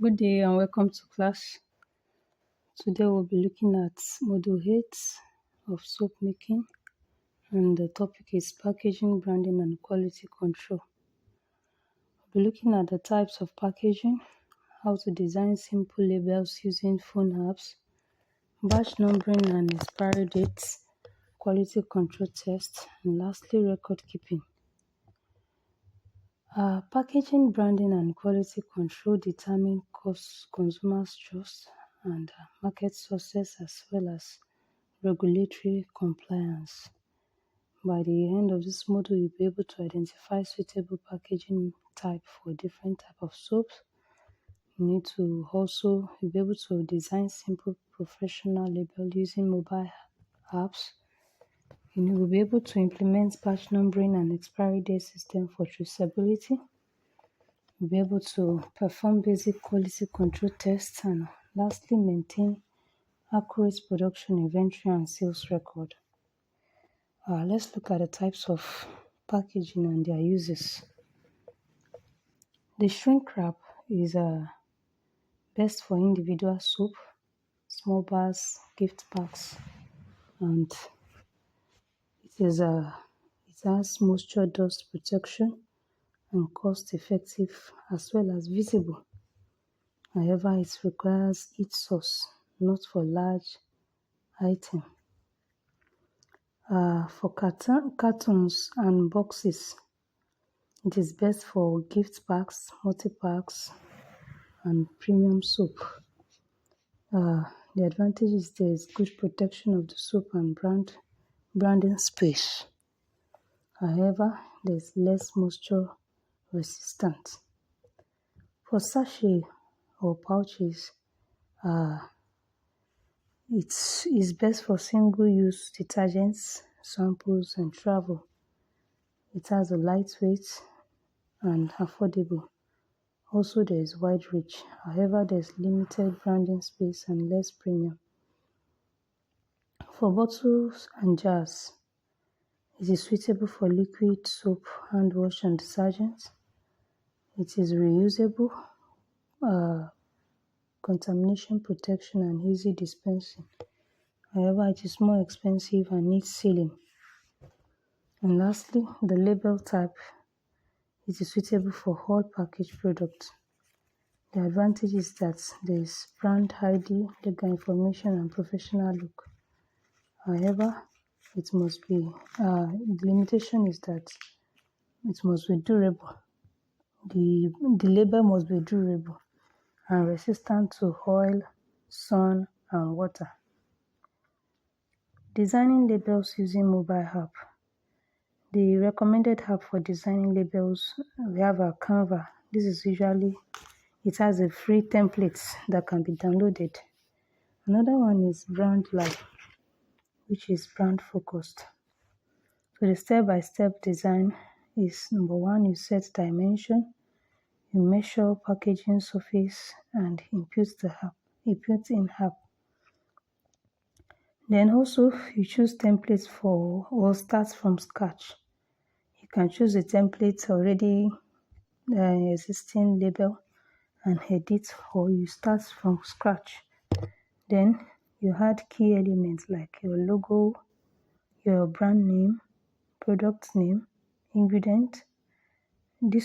Good day and welcome to class. Today we'll be looking at Module 8 of soap making, and the topic is packaging, branding and quality control. We'll be looking at the types of packaging, how to design simple labels using phone apps, batch numbering and expiry dates, quality control tests, and lastly record keeping. Packaging, branding, and quality control determine consumers' trust and market success as well as regulatory compliance. By the end of this module, you'll be able to identify suitable packaging type for different type of soaps. You'll be able to design simple professional label using mobile apps. You will be able to implement batch numbering and expiry date system for traceability. You'll be able to perform basic quality control tests and lastly maintain accurate production inventory and sales record. Let's look at the types of packaging and their uses. The shrink wrap is best for individual soap, small bars, gift packs, and it has moisture dust protection and cost effective as well as visible. However, it requires heat source, not for large item. For cartons and boxes, it is best for gift packs, multi-packs, and premium soap. The advantage is there is good protection of the soap and branding space. However, there's less moisture resistant. For sachet or pouches, it is best for single-use detergents, samples, and travel. It has a lightweight and affordable. Also, there is wide reach. However, there is limited branding space and less premium. For bottles and jars, it is suitable for liquid soap, hand wash, and detergents. It is reusable, contamination protection, and easy dispensing. However, it is more expensive and needs sealing. And lastly, the label type. It is suitable for all packaged products. The advantage is that there is brand ID, legal information, and professional look. However, the limitation is that it must be durable. The label must be durable and resistant to oil, sun, and water. Designing labels using mobile app. The recommended app for designing labels, we have a Canva. It has a free template that can be downloaded. Another one is Brand Lab, which is brand focused. So the step-by-step design is number one, you set dimension, you measure packaging surface and input in app. Then also you choose templates or start from scratch. You can choose a template already existing label and edit, or you start from scratch. Then you add key elements like your logo, your brand name, product name, ingredient. The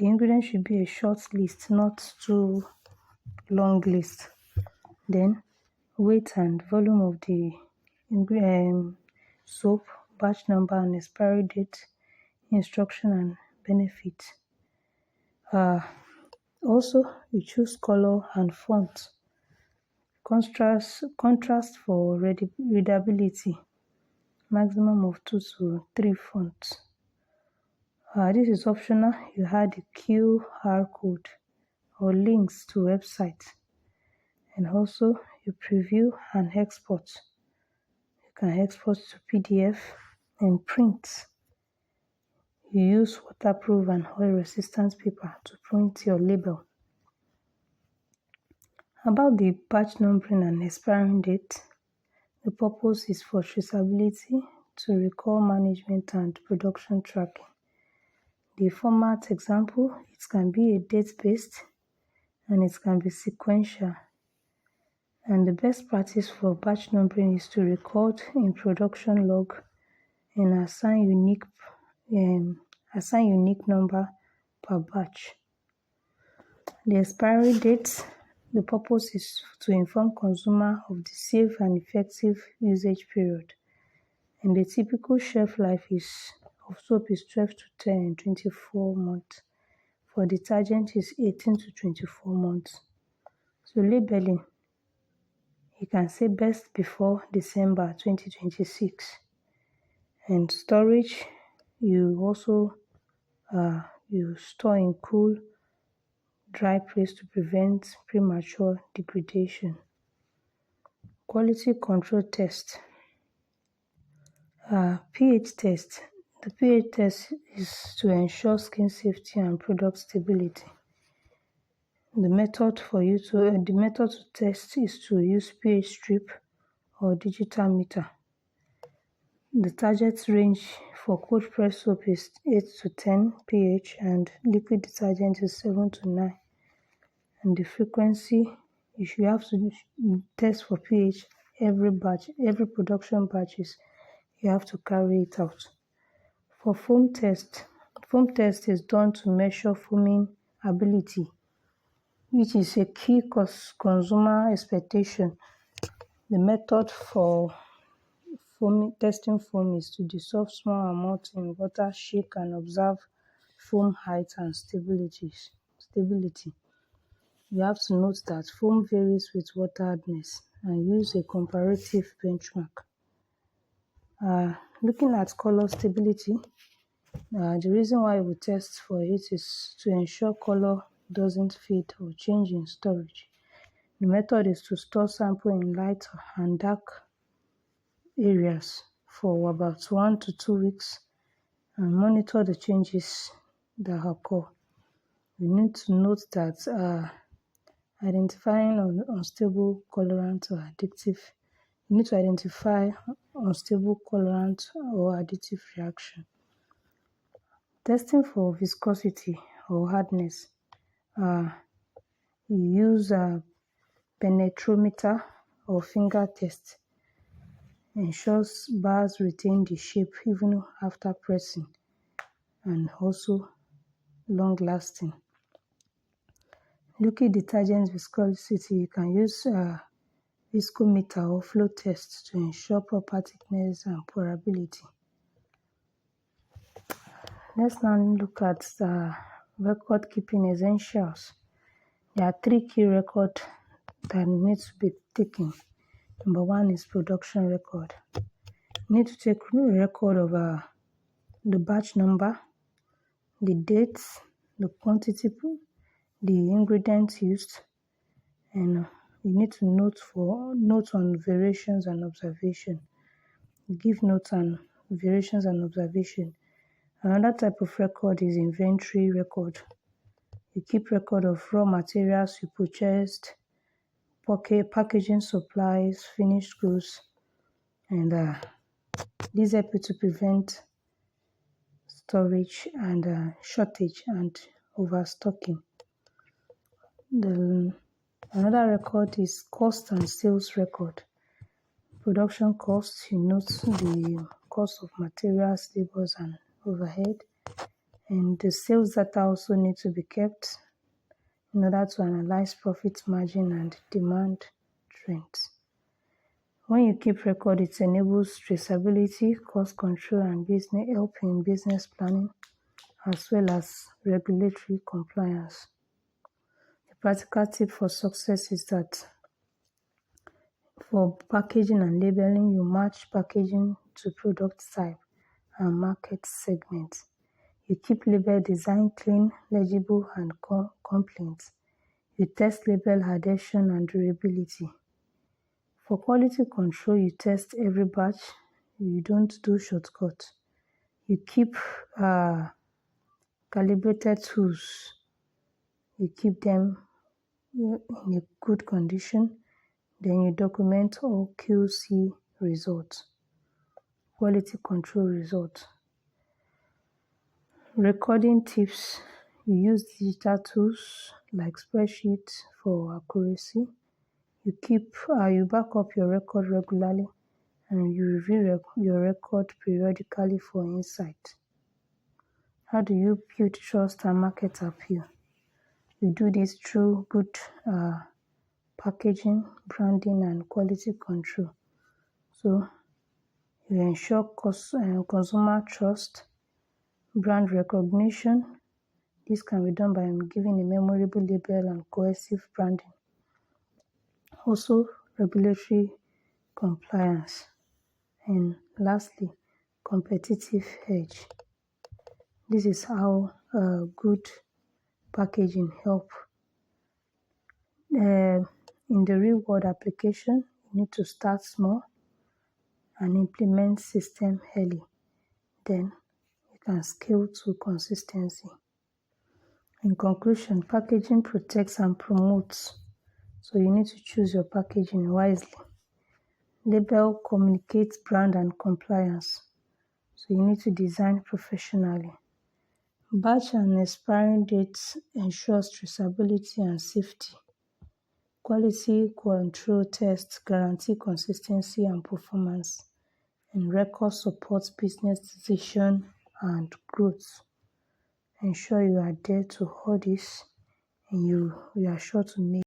ingredient should be a short list, not too long list. Then weight and volume of the soap, batch number and expiry date, instruction and benefit. Also, you choose color and font. Contrast for readability, maximum of 2 to 3 fonts. This is optional. You add the QR code or links to website, and also you preview and export. You can export to PDF and print. You use waterproof and oil-resistant paper to print your label. About the batch numbering and expiring date, the purpose is for traceability, to record management and production tracking. The format example, it can be a date-based and it can be sequential. And the best practice for batch numbering is to record in production log and assign unique number per batch. The expiry date, the purpose is to inform consumer of the safe and effective usage period. And the typical shelf life of soap is 12 to 10 and 24 months. For detergent is 18 to 24 months. So labeling, you can say best before December 2026. And storage, you also you store in cool, dry place to prevent premature degradation. Quality control test. pH test. The pH test is to ensure skin safety and product stability. The method to test is to use pH strip or digital meter. The target range for cold press soap is 8 to 10 pH and liquid detergent is 7 to 9. And the frequency, if you have to test for pH every production batches, you have to carry it out. For foam test is done to measure foaming ability, which is a key consumer expectation. The method for testing foam is to dissolve small amounts in water, shake and observe foam height and stability. You have to note that foam varies with water hardness and use a comparative benchmark. Looking at color stability, the reason why we test for it is to ensure color doesn't fade or change in storage. The method is to store sample in light and dark areas for about 1 to 2 weeks and monitor the changes that occur. You need to note that identifying unstable colorant or addictive. You need to identify unstable colorant or additive reaction. Testing for viscosity or hardness. You use a penetrometer or finger test. Ensures bars retain the shape even after pressing and also long lasting. Liquid detergent viscosity, you can use a viscometer or flow test to ensure proper thickness and pourability. Let's now look at the record keeping essentials. There are 3 key records that need to be taken. Number 1 is production record. You need to take a record of the batch number, the dates, the quantity, the ingredients used, and you need to note on variations and observation. Give notes on variations and observation. Another type of record is inventory record. You keep record of raw materials you purchased, packaging supplies, finished goods, and these help you to prevent storage and shortage and overstocking. Another record is cost and sales record. Production costs, you note the cost of materials, labors, and overhead. And the sales data also need to be kept in order to analyze profit margin and demand trends. When you keep record, it enables traceability, cost control, and help in business planning, as well as regulatory compliance. The practical tip for success is that for packaging and labeling, you match packaging to product type and market segment. You keep label design clean, legible, and complete. You test label adhesion and durability. For quality control, you test every batch. You don't do shortcuts. You keep calibrated tools. You keep them in a good condition. Then you document all QC results, quality control results. Recording tips. You use digital tools like spreadsheets for accuracy. You back up your record regularly, and you review your record periodically for insight. How do you build trust and market appeal? You do this through good packaging, branding, and quality control. So you ensure consumer trust, brand recognition. This can be done by giving a memorable label and cohesive branding. Also, regulatory compliance. And lastly, competitive edge. This is how good packaging help. In the real world application, you need to start small and implement system early. Then you can scale to consistency. In conclusion, packaging protects and promotes. So you need to choose your packaging wisely. Label communicates brand and compliance. So you need to design professionally. Batch and expiring dates ensures traceability and safety. Quality control tests guarantee consistency and performance. And record supports business decision and growth. Ensure you adhere to all this and you are sure to make